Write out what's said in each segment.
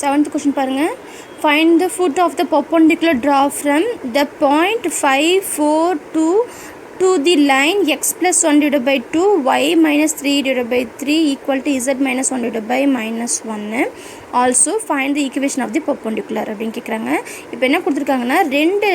7th question பாருங்க. Find the foot of the perpendicular draw from the point 5, 4 to the line x plus 1 divided by 2 y minus 3 divided by 3 equal to z minus 1 divided by minus 1. Also find the equation of the perpendicular அப்படின்னு கேட்குறாங்க. இப்போ என்ன கொடுத்துருக்காங்கன்னா ரெண்டு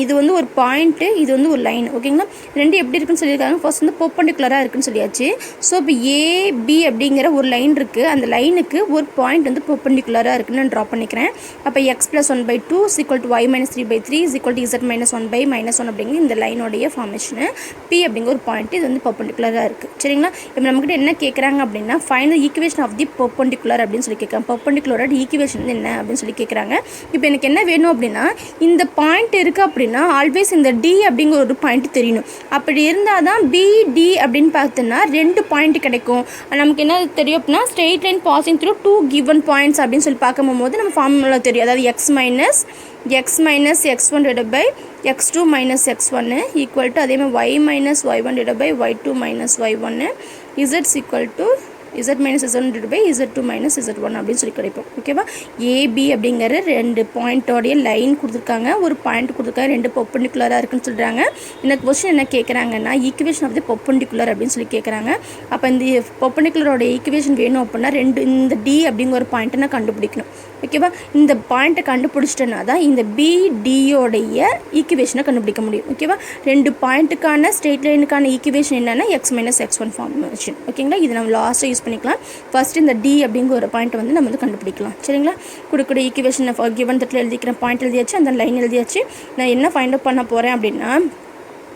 இது வந்து ஒரு point, இது வந்து ஒரு லைன். ஓகேங்களா, ரெண்டு எப்படி இருக்குன்னு சொல்லியிருக்காங்க. ஃபர்ஸ்ட் வந்து பெர்பெண்டிகுலராக இருக்குன்னு சொல்லியாச்சு. ஸோ இப்போ ஏபி அப்படிங்கிற ஒரு லைன் இருக்குது. அந்த லைனுக்கு ஒரு பாயிண்ட் வந்து பெர்பெண்டிகுலராக இருக்குன்னு நான் ட்ரா பண்ணிக்கிறேன். அப்போ X plus 1 by 2 is equal to y minus 3 by 3 is equal to z minus 1 by minus 1 அப்படிங்கிற இந்த லைனோடைய ஃபார்மேஷனு பி அப்படிங்கிற ஒரு பாயிண்ட் இது வந்து பெர்பெண்டிகுலராக இருக்குது. சரிங்களா, இப்போ நம்மக்கிட்ட என்ன கேட்குறாங்க அப்படின்னா find the equation of the perpendicular அப்படின்னு சொல்லி கேட்குறாங்க. பெர்பெண்டிகுலரோட ஈக்குவேஷன் என்ன அப்படின்னு சொல்லி கேட்குறாங்க. இப்போ எனக்கு என்ன வேணும் அப்படின்னா இந்த பாயிண்ட் இருக்குது அப்படின்னா ஆல்வேஸ் இந்த டி அப்படிங்கிற ஒரு பாயிண்ட் தெரியணும். அப்படி இருந்தால் தான் பிடி அப்படின்னு பார்த்தோன்னா ரெண்டு பாயிண்ட் கிடைக்கும். நமக்கு என்ன தெரியும் அப்படின்னா straight line passing through two given points அப்படின்னு சொல்லி பார்க்கும்போது நம்ம ஃபார்முலா தெரியும். அதாவது x minus x1 divided by x2 minus x1 equal to அதே மாதிரி y minus y1 divided by y2 minus y1 z is equal to z minus z1 divided by z2 minus z1 அப்படின்னு சொல்லி கிடைப்போம். ஓகேவா, AB அப்படிங்கிற ரெண்டு பாயிண்டோடைய line கொடுத்துருக்காங்க, ஒரு point கொடுத்துருக்காங்க, ரெண்டு பெர்பெண்டிகுலராக இருக்குன்னு சொல்கிறாங்க. எனக்கு கொஸ்டின் என்ன கேட்குறாங்கன்னா ஈக்குவேஷன் ஆஃப் தி பெர்பெண்டிகுலர் அப்படின்னு சொல்லி கேட்குறாங்க. அப்போ இந்த பெர்பெண்டிகுலரோட ஈக்குவேஷன் வேணும் அப்படின்னா ரெண்டு இந்த டி அப்படிங்கிற ஒரு பாயிண்ட்டை நான் கண்டுபிடிக்கணும். ஓகேவா, இந்த பாயிண்ட்டை கண்டுபிடிச்சிட்டேன்னா தான் இந்த பிடியோடைய ஈக்குவேஷனை கண்டுபிடிக்க முடியும். ஓகேவா, ரெண்டு பாயிண்ட்டுக்கான ஸ்ட்ரெயிட் லைனுக்கான ஈக்குவேஷன் என்னென்னா எக்ஸ் மைனஸ் எக்ஸ்1 ஃபார்மேஷன். ஓகேங்களா, இது நம்ம லாஸ்ட்டாக யூஸ் பண்ணிக்கலாம். ஃபர்ஸ்ட் இந்த டி அப்படிங்கிற ஒரு பாயிண்ட் வந்து நம்ம வந்து கண்டுபிடிக்கலாம். சரிங்களா, கொடுக்கக்கூடிய ஈக்குவேஷன் கிவன் தட்டில் எழுதிக்கிறேன், பாயிண்ட் எழுதியாச்சு, அந்த லைன் எழுதியாச்சு. நான் என்ன ஃபைண்ட் அவுட் பண்ண போகிறேன் அப்படின்னா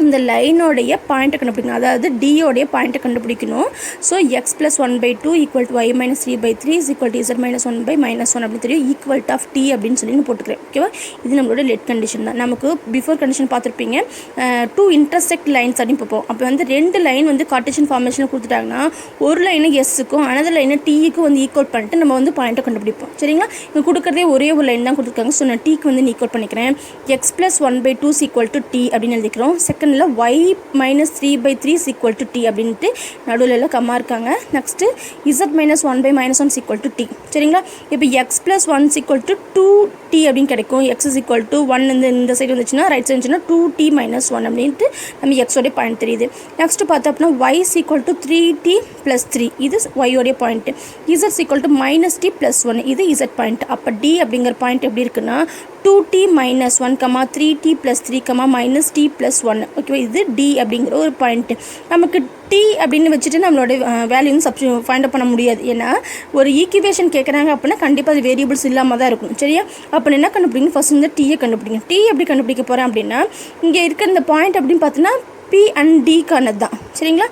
இந்த லைனோடைய பாயிண்ட்டை கண்டுபிடிக்கணும், அதாவது டியோடைய பாயிண்ட்டை கண்டுபிடிக்கணும். So X plus 1 by 2 equal to y minus 3 by 3 is equal to z minus 1 by minus 1 அப்படின்னு தெரியும். ஈக்குவல் டு ஆஃப் டி அப்படின்னு சொல்லி நான் போட்டுக்கிறேன். ஓகேவா, இது நம்மளோட லெட் கண்டிஷன் தான். நமக்கு பிஃபோர் கண்டிஷன் பார்த்துருப்பீங்க, டூ இன்டர்செக்ட் லைன்ஸ் அப்படின்னு பார்ப்போம். அப்போ வந்து ரெண்டு லைன் வந்து கார்ட்டீசியன் ஃபார்மேஷனில் கொடுத்துட்டாங்கன்னா ஒரு லைனை எஸ்ஸுக்கும் அனதர் லைனை டீக்கும் வந்து ஈக்குவல் பண்ணிட்டு நம்ம வந்து பாயிண்ட்டை கண்டுபிடிப்போம். சரிங்களா, இங்கே கொடுக்குறதே ஒரே ஒரு லைன் தான் கொடுத்துருக்காங்க. ஸோ நான் டீக்கு வந்து ஈக்குவல் பண்ணிக்கிறேன். X plus 1 by 2 equal to t அப்படின்னு எழுதிக்கிறோம். செகண்டில் y minus 3 by 3 is equal to t அப்படின்ட்டு நடுவில் எல்லாம் கம்மா இருக்காங்க. Next z minus 1 by minus 1 is equal to t. சரிங்களா, இப்போ x plus 1 is equal to 2t அப்படின்னு கிடைக்கும். x is equal to 1 இந்த சைடு வந்துச்சுன்னா ரைட் சைடு வந்துச்சுன்னா 2t minus 1 அப்படின்ட்டு நம்ம எக்ஸோடைய பாயிண்ட் தெரியுது. நெக்ஸ்ட்டு பார்த்தோம் அப்படின்னா y is equal to 3t plus 3 இது y-ஓடைய point. z is equal to minus t plus 1 இது z பாயிண்ட். அப்போ d அப்படிங்கிற பாயிண்ட் எப்படி இருக்குன்னா 2t minus 1, 3t plus 3, minus t plus 1. ஓகேவா, இது டி அப்படிங்கிற ஒரு பாயிண்ட். நமக்கு டி அப்படின்னு வச்சுட்டு நம்மளோட வேல்யூ வந்து ஃபைண்ட் அவுட் பண்ண முடியாது. ஏன்னா ஒரு ஈக்குவேஷன் கேட்குறாங்க அப்படின்னா கண்டிப்பாக அது வேரியபிள்ஸ் இல்லாமல் தான் இருக்கும். சரியா, அப்போ என்ன கண்டுபிடிங்க, ஃபர்ஸ்ட் இந்த டீயை கண்டுபிடிங்க. டி எப்படி கண்டுபிடிக்க போகிறேன் அப்படின்னா இங்கே இருக்கிற இந்த பாயிண்ட் அப்படின்னு பார்த்தோன்னா பி அண்ட் டிக்கானது தான். சரிங்களா,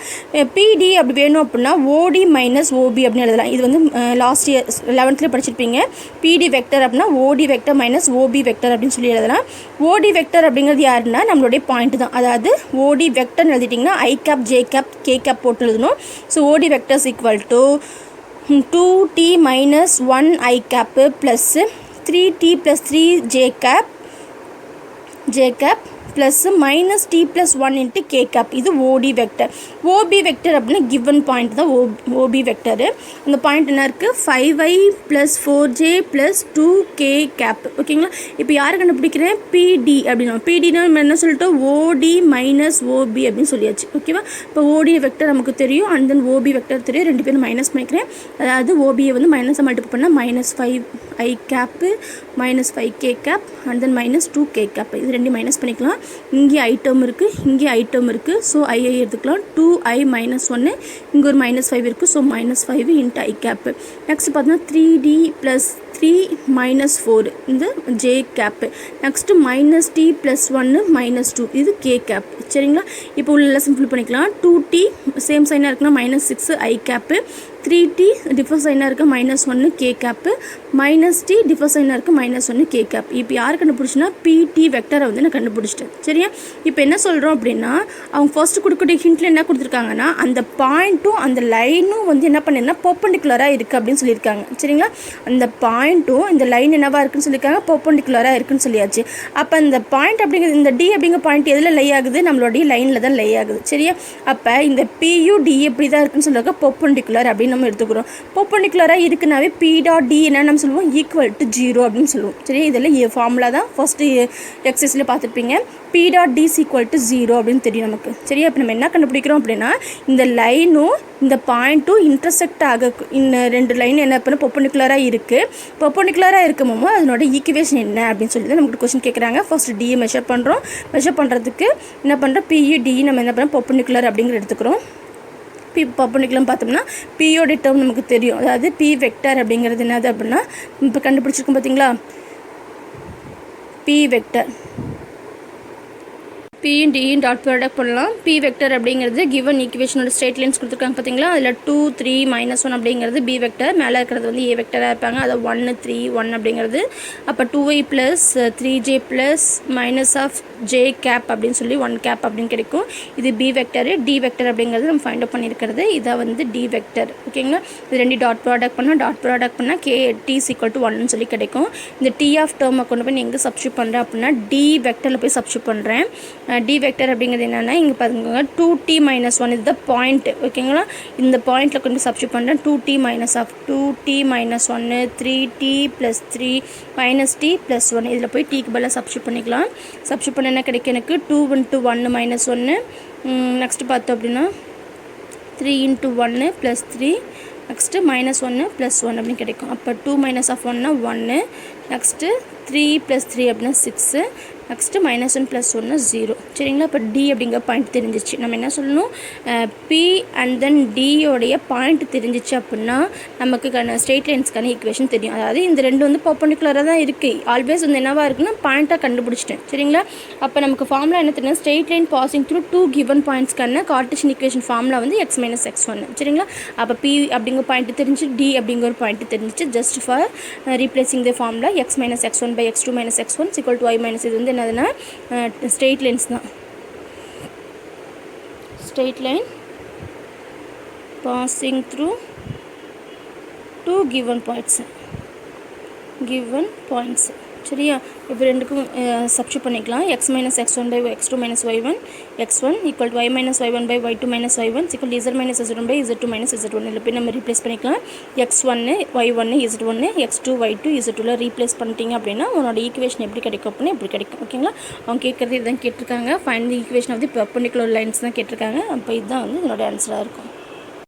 பிடி அப்படி வேணும் அப்படின்னா ஓடி மைனஸ் ஓபி அப்படின்னு எழுதலாம். இது வந்து லாஸ்ட் இயர் 11th படிச்சிருப்பீங்க. பிடி வெக்டர் அப்படின்னா ஓடி வெக்டர் மைனஸ் ஓபி வெக்டர் அப்படின்னு சொல்லி எழுதலாம். ஓடி வெக்டர் அப்படிங்கிறது யாருன்னா நம்மளுடைய பாயிண்ட் தான். அதாவது ஓடி வெக்டர்னு எழுதிட்டிங்கன்னா i cap j cap k cap போட்டு எழுதணும். So OD vectors equal to 2t minus 1 i cap plus 3t plus 3 j cap plus minus t plus 1 into k cap. இது OD வெக்டர். OB வெக்டர் அப்படின்னா given point தான் OB vector. அந்த point என்ன இருக்குது 5i plus 4j plus 2k cap. ஓகேங்களா, இப்போ யாரை கண்டுபிடிக்கிறேன் பிடி அப்படின்னா பிடினா என்ன சொல்லிட்டு OD மைனஸ் OB அப்படின்னு சொல்லியாச்சு. ஓகேவா, இப்போ OD வெக்டர் நமக்கு தெரியும் அண்ட் தென் OB வெக்டர் தெரியும். ரெண்டு பேரும் மைனஸ் பண்ணிக்கிறேன். அதாவது ஓபியை வந்து மைனஸை மல்டிபிள் பண்ணால் minus 5i cap minus 5k cap and then minus 2k cap. இது ரெண்டு மைனஸ் பண்ணிக்கலாம். இங்கே ஐ டேர்ம் இருக்குது, இங்கே ஐ டேர்ம் இருக்குது. ஸோ ஐஐ எடுத்துக்கலாம். 2i minus 1, இங்கே ஒரு minus 5 இருக்குது. So minus 5 into i cap. Next பார்த்தோன்னா 3d plus 3 minus 4 இந்த j cap. Next minus t plus 1 minus 2 இது k cap. சரிங்களா, இப்போ உள்ள சிம்பிள் பண்ணிக்கலாம். 2t சேம் சைனாக இருக்குன்னா minus 6 i cap, 3t differ சைனாக இருக்குது minus 1 k cap, minus t differ சைனாக இருக்குது minus 1 k cap. இப்போ யார் கண்டுபிடிச்சுன்னா பிடி வெக்டரை வந்து நான் கண்டுபிடிச்சிட்டேன். சரியா, இப்போ என்ன சொல்கிறோம் அப்படின்னா அவங்க ஃபர்ஸ்ட் கொடுக்கக்கூடிய ஹிண்ட்டில் என்ன கொடுத்துருக்காங்கன்னா அந்த பாயிண்ட்டும் அந்த லைனும் வந்து என்ன பண்ணிருந்தா பெர்பெண்டிகுலராக இருக்குது அப்படின்னு சொல்லியிருக்காங்க. சரிங்களா, அந்த பாயிண்ட்டும் இந்த லைன் என்னவா இருக்குன்னு சொல்லியிருக்காங்க பெர்பெண்டிகுலராக இருக்குன்னு சொல்லியாச்சு. அப்போ இந்த பாயிண்ட் அப்படிங்கிறது இந்த டி அப்படிங்கிற பாயிண்ட் எதில் லை ஆகுது, நம்மளுடைய லைனில் தான் லை ஆகுது. சரியா, அப்போ இந்த பியூ டி எப்படி தான் இருக்குன்னு சொல்லியிருக்க பெர்பெண்டிகுலர் அப்படின்னு நம்ம எடுத்துக்கிறோம். பர்பெண்டிகுலராக இருக்குனாவே பி டாட் டி என்ன நம்ம சொல்லுவோம், ஈக்குவல் டு 0 அப்படின்னு சொல்லுவோம். சரி, இதில் ஃபார்முலா தான் ஃபஸ்ட்டு எக்ஸசைஸில் பார்த்துருப்பீங்க. P dot t equal to 0 அப்படின்னு தெரியும் நமக்கு. சரியா, இப்போ நம்ம என்ன கண்டுபிடிக்கிறோம் அப்படின்னா, இந்த லைனும் இந்த பாயிண்ட்டும் இன்டர்செக்ட் ஆக இந்த 2 லைன் என்ன பண்ண பர்பெண்டிகுலராக இருக்குது. பர்பெண்டிகுலராக இருக்கும்போது அதனோட ஈக்குவேஷன் என்ன அப்படின்னு சொல்லி தான் நமக்கு கொஸ்டின் கேட்குறாங்க. ஃபஸ்ட்டு டியை மெஷர் பண்ணுறோம். மெஷர் பண்ணுறதுக்கு என்ன பண்ணுறோம், பிஇ டி நம்ம என்ன பண்ணுறோம், பர்பெண்டிகுலர் அப்படிங்கிற எடுத்துக்கிறோம். பி பர்பெண்டிகுலர்னு பார்த்தோம்னா பியோட டேர்ம் நமக்கு தெரியும். அதாவது பி வெக்டர் அப்படிங்கிறது என்னது அப்படின்னா, இப்போ கண்டுபிடிச்சிருக்கோம் பார்த்தீங்களா, பி வெக்டர். பியும் டியும் டாட் ப்ராடக்ட் பண்ணலாம். பி வெக்டர் அப்படிங்கிறது கிவன் ஈக்குவேஷனோட ஸ்ட்ரெயிட் லைன்ஸ் கொடுத்துருக்காங்க பார்த்தீங்களா, அதில் 2 3 -1 அப்படிங்கிறது பி வெக்டர், மேலே இருக்கிறது வந்து ஏ வெக்டராக இருப்பாங்க. அதை 1 3 1 அப்படிங்கிறது. அப்போ 2i + 3j + minus of j cap அப்படின்னு சொல்லி 1 கேப் அப்படின்னு கிடைக்கும். இது பி வெக்டர். டி வெக்டர் அப்படிங்கிறது நம்ம ஃபைண்ட் அவுட் பண்ணியிருக்கிறது, இதை வந்து டி வெக்டர். ஓகேங்களா, இது 2 டாட் ப்ராடக்ட் பண்ணால் கே டி = 1ன்னு சொல்லி கிடைக்கும். இந்த டி ஆஃப் டேர்மை கொண்டு போய் எங்கே சப்ஸ்டியூட் பண்ணுறேன் அப்படின்னா டி வெக்டரில் போய் சப்ஸ்டியூட் பண்ணுறேன். டி வெக்டர் அப்படிங்கிறது என்னென்னா, இங்கே பார்த்துக்கோங்க 2t - 1 இது பாயிண்ட். ஓகேங்களா, இந்த பாயிண்ட்டில் கொண்டு போய் சப்ஸ்டியூட் பண்ணுறேன். 2t - 1 3t + 3 -t + 1. இதில் போய் டீக்கு பதிலாக சப்ஸ்டியூட் பண்ணிக்கலாம். சப்ஸ்டியூட் பண்ண என்ன கிடைக்கும், எனக்கு 2 × 1 - 1. நெக்ஸ்ட்டு பார்த்தோம் அப்படின்னா 3 × 1 + 3. நெக்ஸ்ட்டு -1 + 1 அப்படின்னு கிடைக்கும். அப்போ 2 - 1 1. நெக்ஸ்ட்டு 3 + 3 அப்படின்னா 6. நெக்ஸ்ட்டு -1 + 1 0. சரிங்களா, இப்போ டி அப்படிங்கிற பாயிண்ட் தெரிஞ்சிச்சு. நம்ம என்ன சொல்லணும், பி அண்ட் தென் டியோடைய பாயிண்ட் தெரிஞ்சிச்சு அப்படின்னா நமக்கு ஸ்ட்ரெயிட் லைன்ஸ்க்கான ஈக்குவேஷன் தெரியும். அதாவது இந்த 2 வந்து பர்பெண்டிகுலராக தான் இருக்குது. ஆல்வேஸ் வந்து என்னவாக இருக்குன்னா பாயிண்ட்டாக கண்டுபிடிச்சிட்டேன். சரிங்களா, அப்போ நமக்கு ஃபார்முலா என்ன தெரியும், straight line passing through 2 given பாயிண்ட்ஸ்க்கான கார்ட்டீசியன் ஈக்குவேஷன் ஃபார்முலா வந்து x - x1. சரிங்களா, அப்போ பி அப்படிங்கிற பாயிண்ட் தெரிஞ்சு, டி அப்படிங்கிற ஒரு பாயிண்ட் தெரிஞ்சிச்சு. Just for replacing the formula x - x1 / x2 - x1 = y - இது வந்து என்னதுன்னா ஸ்ட்ரெயிட் லைன்ஸ் தான். Straight line passing through 2 given points. சரியா, இப்போ ரெண்டுக்கும் சப்ஸ்டியூட் பண்ணிக்கலாம். x - x1 / x2 - y1 x1 = y - y1 / y2 - y1 z - z1 / z2 - z1. இதில் போய் நம்ம ரீப்ளேஸ் பண்ணிக்கலாம். x1 y1 z1 x2 y2 z2 replace பண்ணிட்டீங்க அப்படின்னா உன்னோட ஈக்குவேஷன் எப்படி கிடைக்கும் அப்படின்னா எப்படி கிடைக்கும். ஓகேங்களா, அவங்க கேட்குறது இதுதான் கேட்டிருக்காங்க. Find the equation of the perpendicular lines தான் கேட்டிருக்காங்க. அப்போ இதுதான் வந்து என்னோட ஆன்சராக இருக்கும்.